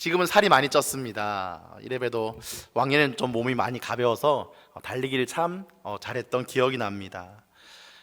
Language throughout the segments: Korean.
지금은 살이 많이 쪘습니다. 이래봬도 왕년에는 좀 몸이 많이 가벼워서 달리기를 참 잘했던 기억이 납니다.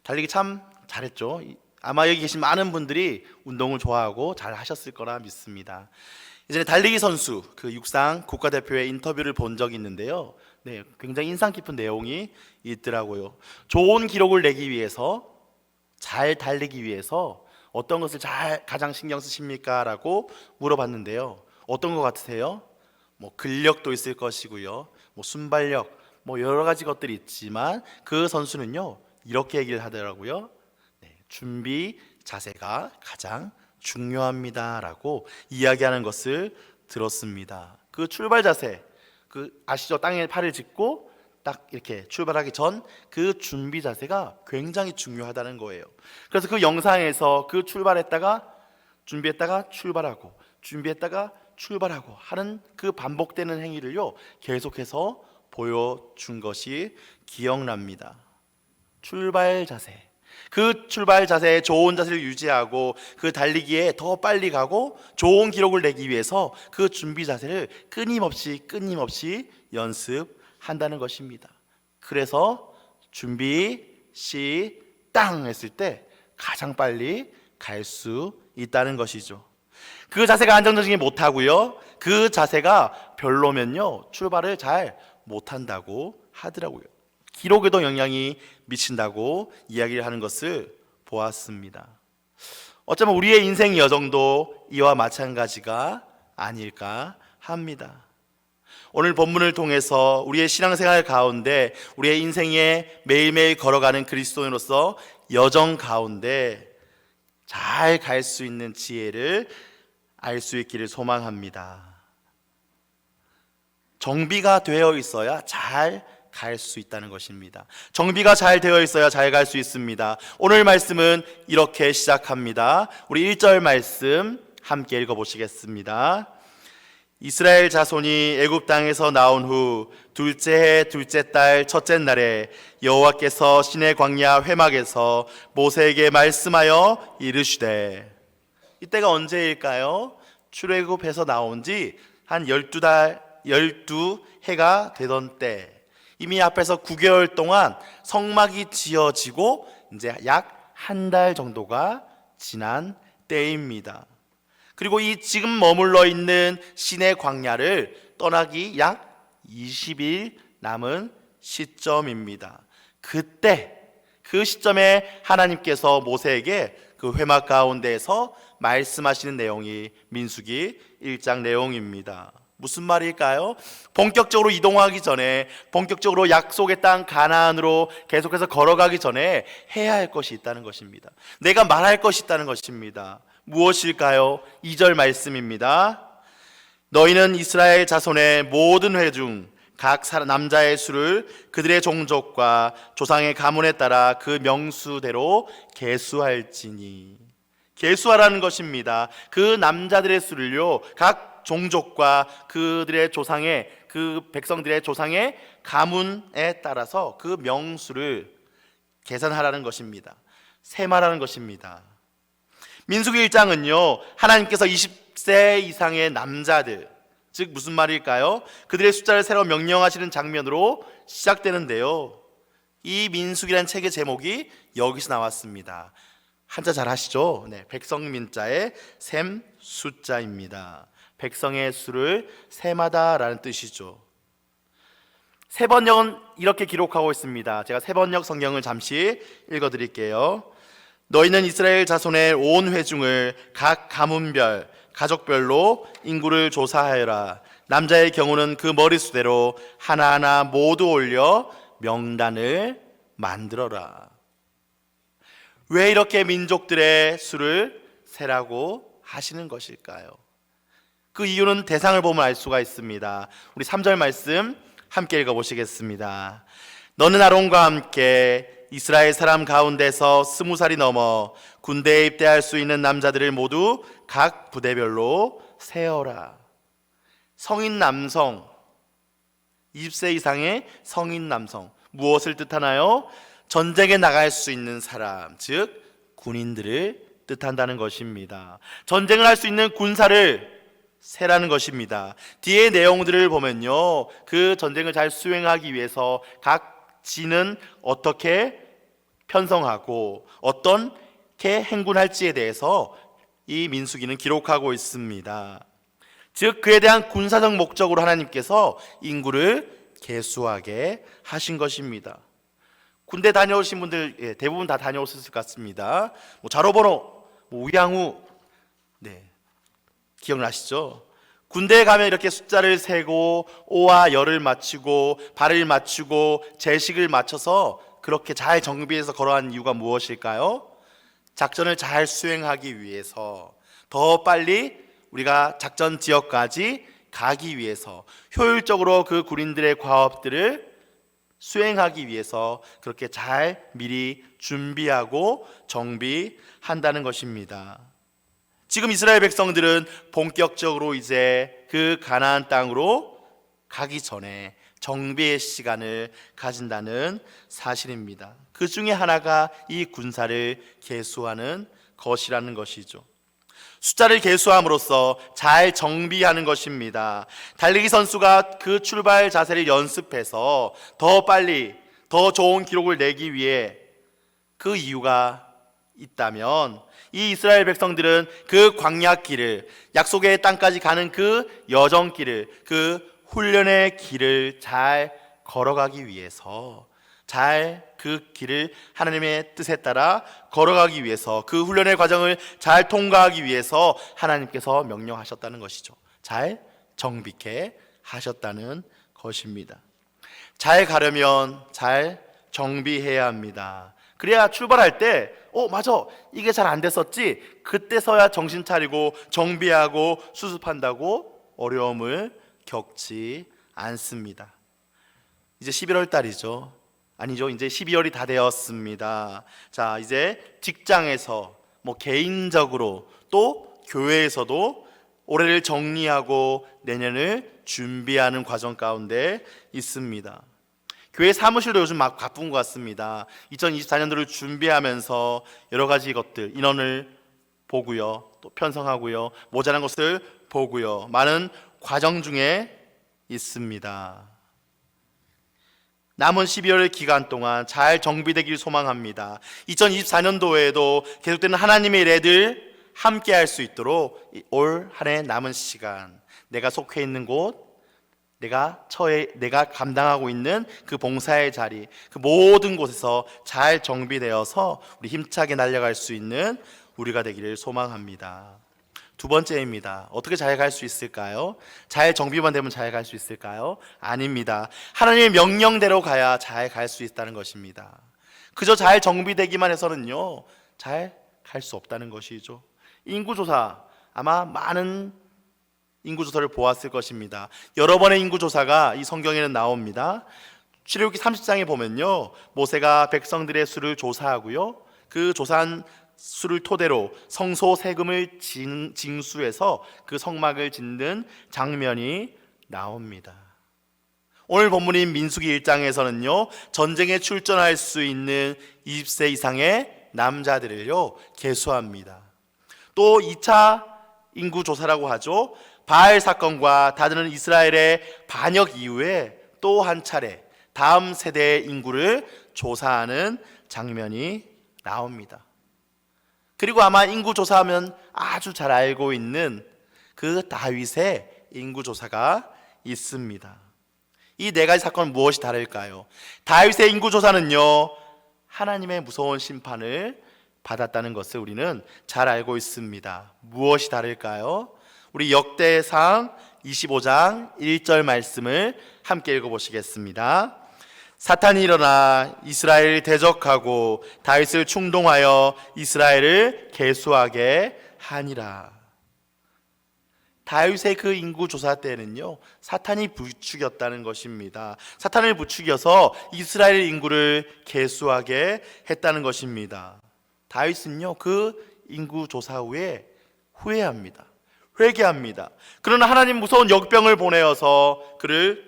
달리기 참 잘했죠. 아마 여기 계신 많은 분들이 운동을 좋아하고 잘 하셨을 거라 믿습니다. 예전에 달리기 선수 그 육상 국가대표의 인터뷰를 본 적이 있는데요. 네, 굉장히 인상 깊은 내용이 있더라고요. 좋은 기록을 내기 위해서, 잘 달리기 위해서 어떤 것을 가장 신경 쓰십니까? 라고 물어봤는데요. 어떤 것 같으세요? 근력도 있을 것이고요. 순발력, 여러 가지 것들이 있지만 그 선수는요, 이렇게 얘기를 하더라고요. 네, 준비 자세가 가장 중요합니다. 라고 이야기하는 것을 들었습니다. 그 출발 자세, 아시죠? 땅에 팔을 짚고 딱 이렇게 출발하기 전 그 준비 자세가 굉장히 중요하다는 거예요. 그래서 그 영상에서 그 출발했다가 준비했다가 출발하고 준비했다가 출발하고 하는 그 반복되는 행위를요 계속해서 보여준 것이 기억납니다. 출발 자세, 그 출발 자세에 좋은 자세를 유지하고 그 달리기에 더 빨리 가고 좋은 기록을 내기 위해서 그 준비 자세를 끊임없이 연습한다는 것입니다. 그래서 준비 시땅 했을 때 가장 빨리 갈 수 있다는 것이죠. 그 자세가 안정적이지 못하고요, 그 자세가 별로면요 출발을 잘 못한다고 하더라고요. 기록에도 영향이 미친다고 이야기를 하는 것을 보았습니다. 어쩌면 우리의 인생 여정도 이와 마찬가지가 아닐까 합니다. 오늘 본문을 통해서 우리의 신앙생활 가운데 우리의 인생에 매일매일 걸어가는 그리스도인으로서 여정 가운데 잘 갈 수 있는 지혜를 알 수 있기를 소망합니다. 정비가 되어 있어야 잘 갈 수 있다는 것입니다. 정비가 잘 되어 있어야 잘 갈 수 있습니다. 오늘 말씀은 이렇게 시작합니다. 우리 1절 말씀 함께 읽어보시겠습니다. 이스라엘 자손이 애굽 땅에서 나온 후 둘째 해 둘째 달 첫째 날에 여호와께서 시내 광야 회막에서 모세에게 말씀하여 이르시되, 이때가 언제일까요? 출애굽에서 나온 지 한 12해가 되던 때, 이미 앞에서 9개월 동안 성막이 지어지고 이제 약 한 달 정도가 지난 때입니다. 그리고 이 지금 머물러 있는 시내 광야를 떠나기 약 20일 남은 시점입니다. 그때 그 시점에 하나님께서 모세에게 그 회막 가운데에서 말씀하시는 내용이 민수기 1장 내용입니다. 무슨 말일까요? 본격적으로 이동하기 전에, 본격적으로 약속의 땅 가나안으로 계속해서 걸어가기 전에 해야 할 것이 있다는 것입니다. 내가 말할 것이 있다는 것입니다. 무엇일까요? 2절 말씀입니다. 너희는 이스라엘 자손의 모든 회 중 각 남자의 수를 그들의 종족과 조상의 가문에 따라 그 명수대로 계수할지니. 계수하라는 것입니다. 그 남자들의 수를요, 각 종족과 그들의 조상의, 그 백성들의 조상의 가문에 따라서 그 명수를 계산하라는 것입니다. 세마라는 것입니다. 민수기 1장은요 하나님께서 20세 이상의 남자들, 즉 무슨 말일까요? 그들의 숫자를 새로 명령하시는 장면으로 시작되는데요, 이 민수기라는 책의 제목이 여기서 나왔습니다. 한자 잘 하시죠? 네, 백성민자의 셈 숫자입니다. 백성의 수를 셈하다라는 뜻이죠. 세번역은 이렇게 기록하고 있습니다. 제가 세번역 성경을 잠시 읽어드릴게요. 너희는 이스라엘 자손의 온 회중을 각 가문별, 가족별로 인구를 조사하여라. 남자의 경우는 그 머릿수대로 하나하나 모두 올려 명단을 만들어라. 왜 이렇게 민족들의 수를 세라고 하시는 것일까요? 그 이유는 대상을 보면 알 수가 있습니다. 우리 3절 말씀 함께 읽어보시겠습니다. 너는 아론과 함께 이스라엘 사람 가운데서 20살이 넘어 군대에 입대할 수 있는 남자들을 모두 각 부대별로 세어라. 성인 남성, 20세 이상의 성인 남성, 무엇을 뜻하나요? 전쟁에 나갈 수 있는 사람, 즉 군인들을 뜻한다는 것입니다. 전쟁을 할 수 있는 군사를 세라는 것입니다. 뒤에 내용들을 보면요, 그 전쟁을 잘 수행하기 위해서 각 지는 어떻게 편성하고 어떻게 행군할지에 대해서 이 민수기는 기록하고 있습니다. 즉 그에 대한 군사적 목적으로 하나님께서 인구를 계수하게 하신 것입니다. 군대 다녀오신 분들 대부분 다 다녀오셨을 것 같습니다. 자로번호, 우양우, 기억나시죠? 군대에 가면 이렇게 숫자를 세고 오와 열을 맞추고 발을 맞추고 제식을 맞춰서 그렇게 잘 정비해서 걸어간 이유가 무엇일까요? 작전을 잘 수행하기 위해서, 더 빨리 우리가 작전 지역까지 가기 위해서, 효율적으로 그 군인들의 과업들을 수행하기 위해서 그렇게 잘 미리 준비하고 정비한다는 것입니다. 지금 이스라엘 백성들은 본격적으로 이제 그 가나안 땅으로 가기 전에 정비의 시간을 가진다는 사실입니다. 그 중에 하나가 이 군사를 계수하는 것이라는 것이죠. 숫자를 계수함으로써 잘 정비하는 것입니다. 달리기 선수가 그 출발 자세를 연습해서 더 빨리 더 좋은 기록을 내기 위해 그 이유가 있다면, 이 이스라엘 백성들은 그 광야길을, 약속의 땅까지 가는 그 여정길을, 그 훈련의 길을 잘 걸어가기 위해서, 잘 그 길을 하나님의 뜻에 따라 걸어가기 위해서, 그 훈련의 과정을 잘 통과하기 위해서 하나님께서 명령하셨다는 것이죠. 잘 정비케 하셨다는 것입니다. 잘 가려면 잘 정비해야 합니다. 그래야 출발할 때 맞아, 이게 잘 안 됐었지, 그때서야 정신 차리고 정비하고 수습한다고 어려움을 겪지 않습니다. 이제 11월 달이죠. 아니죠, 이제 12월이 다 되었습니다. 자, 이제 직장에서 개인적으로 또 교회에서도 올해를 정리하고 내년을 준비하는 과정 가운데 있습니다. 교회 사무실도 요즘 막 바쁜 것 같습니다. 2024년도를 준비하면서 여러 가지 것들, 인원을 보고요, 또 편성하고요, 모자란 것을 보고요, 많은 과정 중에 있습니다. 남은 12월 기간 동안 잘 정비되길 소망합니다. 2024년도에도 계속되는 하나님의 일들 함께 할 수 있도록 올 한 해 남은 시간, 내가 속해 있는 곳, 내가 감당하고 있는 그 봉사의 자리, 그 모든 곳에서 잘 정비되어서 우리 힘차게 날아갈 수 있는 우리가 되기를 소망합니다. 두 번째입니다. 어떻게 잘 갈 수 있을까요? 잘 정비만 되면 잘 갈 수 있을까요? 아닙니다. 하나님의 명령대로 가야 잘 갈 수 있다는 것입니다. 그저 잘 정비되기만 해서는요, 잘 갈 수 없다는 것이죠. 인구조사, 아마 많은 인구조사를 보았을 것입니다. 여러 번의 인구조사가 이 성경에는 나옵니다. 출애굽기 30장에 보면요, 모세가 백성들의 수를 조사하고요, 그 조사한 수를 토대로 성소 세금을 징수해서 그 성막을 짓는 장면이 나옵니다. 오늘 본문인 민수기 1장에서는요, 전쟁에 출전할 수 있는 20세 이상의 남자들을요 계수합니다. 또 2차 인구조사라고 하죠. 바알 사건과 다른 이스라엘의 반역 이후에 또 한 차례 다음 세대의 인구를 조사하는 장면이 나옵니다. 그리고 아마 인구조사하면 아주 잘 알고 있는 그 다윗의 인구조사가 있습니다. 이 네 가지 사건은 무엇이 다를까요? 다윗의 인구조사는요, 하나님의 무서운 심판을 받았다는 것을 우리는 잘 알고 있습니다. 무엇이 다를까요? 우리 역대상 25장 1절 말씀을 함께 읽어보시겠습니다. 사탄이 일어나 이스라엘을 대적하고 다윗을 충동하여 이스라엘을 계수하게 하니라. 다윗의 그 인구조사 때는요, 사탄이 부추겼다는 것입니다. 사탄을 부추겨서 이스라엘 인구를 계수하게 했다는 것입니다. 다윗은요, 그 인구조사 후에 후회합니다. 회개합니다. 그러나 하나님 무서운 역병을 보내어서 그를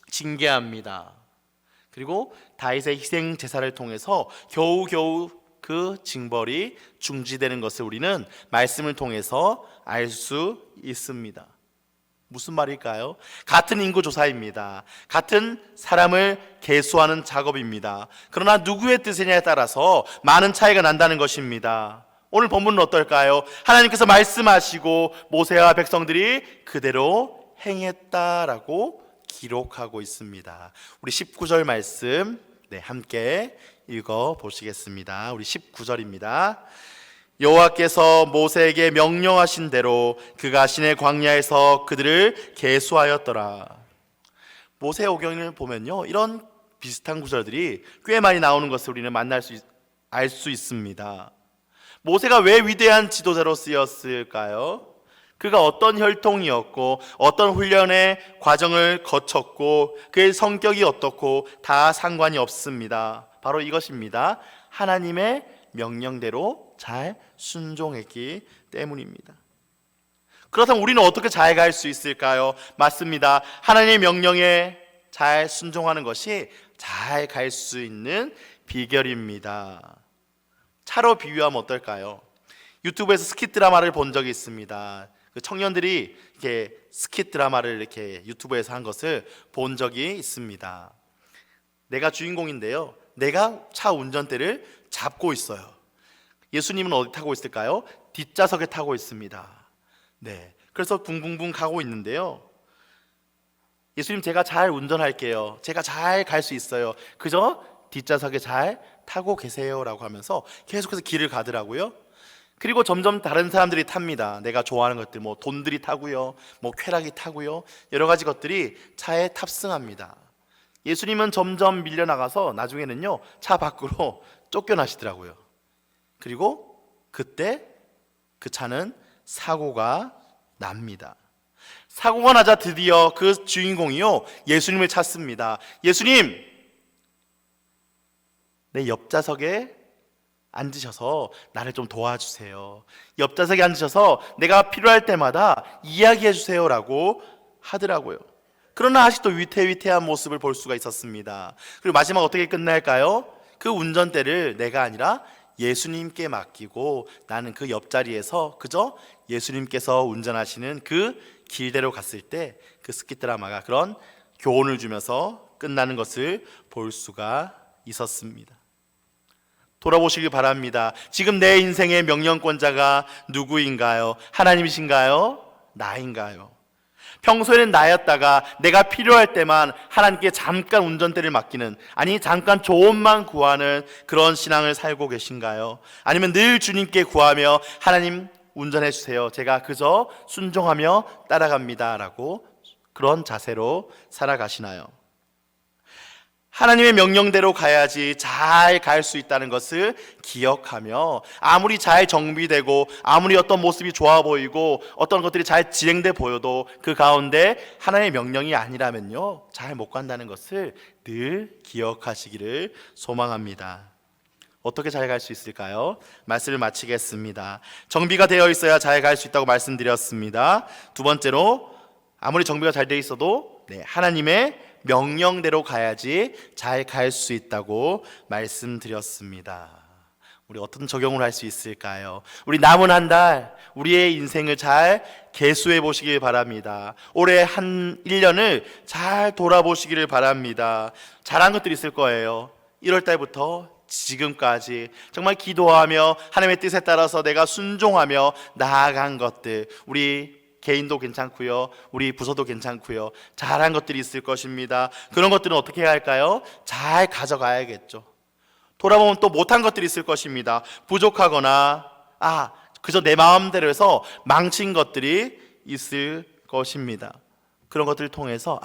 징계합니다. 그리고 다윗의 희생 제사를 통해서 겨우겨우 그 징벌이 중지되는 것을 우리는 말씀을 통해서 알 수 있습니다. 무슨 말일까요? 같은 인구 조사입니다. 같은 사람을 계수하는 작업입니다. 그러나 누구의 뜻이냐에 따라서 많은 차이가 난다는 것입니다. 오늘 본문은 어떨까요? 하나님께서 말씀하시고 모세와 백성들이 그대로 행했다라고 기록하고 있습니다. 우리 19절 말씀 함께 읽어 보시겠습니다. 우리 19절입니다. 여호와께서 모세에게 명령하신 대로 그가 시내 광야에서 그들을 계수하였더라. 모세오경을 보면요, 이런 비슷한 구절들이 꽤 많이 나오는 것을 우리는 알 수 있습니다. 모세가 왜 위대한 지도자로 쓰였을까요? 그가 어떤 혈통이었고 어떤 훈련의 과정을 거쳤고 그의 성격이 어떻고 다 상관이 없습니다. 바로 이것입니다. 하나님의 명령대로 잘 순종했기 때문입니다. 그렇다면 우리는 어떻게 잘 갈 수 있을까요? 맞습니다. 하나님의 명령에 잘 순종하는 것이 잘 갈 수 있는 비결입니다. 차로 비유하면 어떨까요? 유튜브에서 스킷 드라마를 본 적이 있습니다. 그 청년들이 이렇게 스킷 드라마를 이렇게 유튜브에서 한 것을 본 적이 있습니다. 내가 주인공인데요, 내가 차 운전대를 잡고 있어요. 예수님은 어디 타고 있을까요? 뒷좌석에 타고 있습니다. 네, 그래서 붕붕붕 가고 있는데요, 예수님, 제가 잘 운전할게요. 제가 잘 갈 수 있어요. 그저 뒷좌석에 잘 타고 계세요 라고 하면서 계속해서 길을 가더라고요. 그리고 점점 다른 사람들이 탑니다. 내가 좋아하는 것들, 뭐 돈들이 타고요, 뭐 쾌락이 타고요, 여러 가지 것들이 차에 탑승합니다. 예수님은 점점 밀려나가서 나중에는요, 차 밖으로 쫓겨나시더라고요. 그리고 그때 그 차는 사고가 납니다. 사고가 나자 드디어 그 주인공이요, 예수님을 찾습니다. 예수님, 내 옆좌석에 앉으셔서 나를 좀 도와주세요. 옆좌석에 앉으셔서 내가 필요할 때마다 이야기해 주세요 라고 하더라고요. 그러나 아직도 위태위태한 모습을 볼 수가 있었습니다. 그리고 마지막 어떻게 끝날까요? 그 운전대를 내가 아니라 예수님께 맡기고 나는 그 옆자리에서 그저 예수님께서 운전하시는 그 길대로 갔을 때 그 스킷 드라마가 그런 교훈을 주면서 끝나는 것을 볼 수가 있었습니다. 돌아보시기 바랍니다. 지금 내 인생의 명령권자가 누구인가요? 하나님이신가요? 나인가요? 평소에는 나였다가 내가 필요할 때만 하나님께 잠깐 운전대를 맡기는, 아니 잠깐 조언만 구하는 그런 신앙을 살고 계신가요? 아니면 늘 주님께 구하며 하나님 운전해 주세요, 제가 그저 순종하며 따라갑니다 라고 그런 자세로 살아가시나요? 하나님의 명령대로 가야지 잘 갈 수 있다는 것을 기억하며, 아무리 잘 정비되고 아무리 어떤 모습이 좋아 보이고 어떤 것들이 잘 진행돼 보여도 그 가운데 하나님의 명령이 아니라면요, 잘 못 간다는 것을 늘 기억하시기를 소망합니다. 어떻게 잘 갈 수 있을까요? 말씀을 마치겠습니다. 정비가 되어 있어야 잘 갈 수 있다고 말씀드렸습니다. 두 번째로, 아무리 정비가 잘 되어 있어도 하나님의 명령대로 가야지 잘 갈 수 있다고 말씀드렸습니다. 우리 어떤 적용을 할 수 있을까요? 우리 남은 한 달 우리의 인생을 잘 계수해 보시길 바랍니다. 올해 한 1년을 잘 돌아보시기를 바랍니다. 잘한 것들이 있을 거예요. 1월 달부터 지금까지 정말 기도하며 하나님의 뜻에 따라서 내가 순종하며 나아간 것들, 우리 개인도 괜찮고요, 우리 부서도 괜찮고요, 잘한 것들이 있을 것입니다. 그런 것들은 어떻게 해야 할까요? 잘 가져가야겠죠. 돌아보면 또 못한 것들이 있을 것입니다. 부족하거나 그저 내 마음대로 해서 망친 것들이 있을 것입니다. 그런 것들을 통해서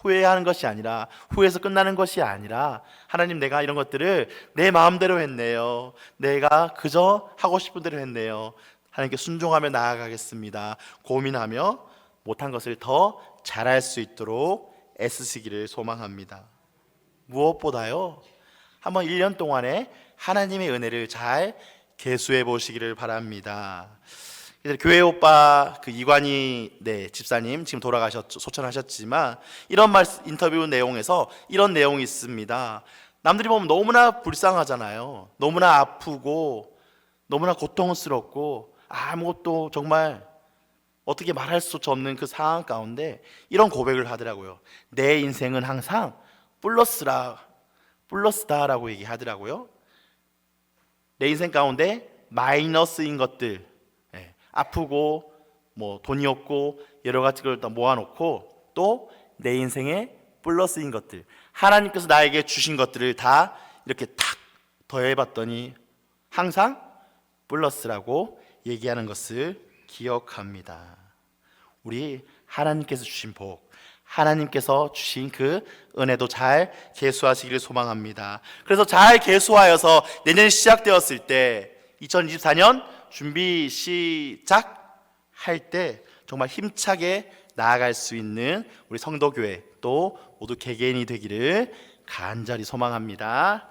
후회하는 것이 아니라, 후회해서 끝나는 것이 아니라, 하나님, 내가 이런 것들을 내 마음대로 했네요, 내가 그저 하고 싶은 대로 했네요, 하나님께 순종하며 나아가겠습니다, 고민하며 못한 것을 더 잘할 수 있도록 애쓰시기를 소망합니다. 무엇보다요, 한번 1년 동안에 하나님의 은혜를 잘 계수해 보시기를 바랍니다. 교회 오빠 이관희 집사님 지금 돌아가셨죠, 소천하셨지만 이런 인터뷰 내용에서 이런 내용이 있습니다. 남들이 보면 너무나 불쌍하잖아요. 너무나 아프고 너무나 고통스럽고 아무것도 정말 어떻게 말할 수조차 없는 그 상황 가운데 이런 고백을 하더라고요. 내 인생은 항상 플러스다라고 얘기하더라고요. 내 인생 가운데 마이너스인 것들, 아프고 뭐 돈이 없고 여러 가지 걸 다 모아놓고 또 내 인생에 플러스인 것들, 하나님께서 나에게 주신 것들을 다 이렇게 탁 더해봤더니 항상 플러스라고 얘기하는 것을 기억합니다. 우리 하나님께서 주신 복, 하나님께서 주신 그 은혜도 잘 계수하시기를 소망합니다. 그래서 잘 계수하여서 내년이 시작되었을 때 2024년 준비 시작할 때 정말 힘차게 나아갈 수 있는 우리 성도교회 또 모두 개개인이 되기를 간절히 소망합니다.